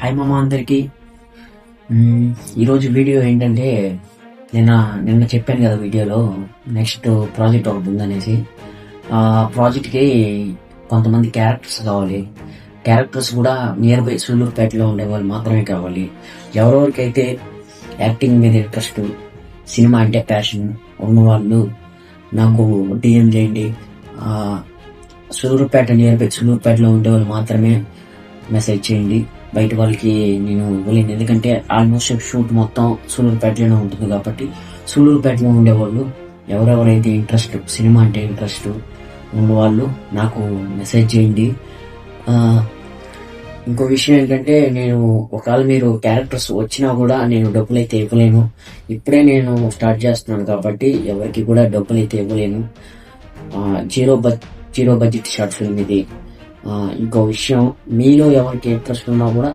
Hi మామ అందరికి. ఈరోజు వీడియో ఏంటంటే నిన్న చెప్పాను కదా వీడియోలో నెక్స్ట్ ప్రాజెక్ట్ ఒకటి ఉందనేసి. ఆ ప్రాజెక్ట్కి కొంతమంది క్యారెక్టర్స్ కావాలి. క్యారెక్టర్స్ కూడా నియర్ బై సూళ్ళూరుపేటలో ఉండే వాళ్ళు మాత్రమే కావాలి. ఎవరెవరికైతే యాక్టింగ్ మీద ఇంట్రెస్ట్, సినిమా అంటే ప్యాషన్ ఉన్నవాళ్ళు నాకు డిఎం చేయండి. సూళ్ళూరుపేట నియర్ బై సూళ్ళూరుపేటలో ఉండే వాళ్ళు మాత్రమే మెసేజ్ చేయండి. బయట వాళ్ళకి నేను ఇవ్వలేను, ఎందుకంటే ఆల్మోస్ట్ షూట్ మొత్తం సూళ్ళూరుపేటలోనే ఉంటుంది కాబట్టి సూళ్ళూరుపేటలో ఉండేవాళ్ళు ఎవరెవరైతే ఇంట్రెస్ట్, సినిమా అంటే ఇంట్రెస్ట్ ఉన్నవాళ్ళు నాకు మెసేజ్ చేయండి. ఇంకో విషయం ఏంటంటే, నేను ఒకవేళ మీరు క్యారెక్టర్స్ వచ్చినా కూడా నేను డబ్బులు అయితే ఇవ్వలేను. ఇప్పుడే నేను స్టార్ట్ చేస్తున్నాను కాబట్టి ఎవరికి కూడా డబ్బులు అయితే ఇవ్వలేను. జీరో బడ్జెట్ షార్ట్ ఫిల్మ్ ఇది. ఇంకో విషయం, మీలో ఎవరికి ఇంట్రెస్ట్ ఉన్నా కూడా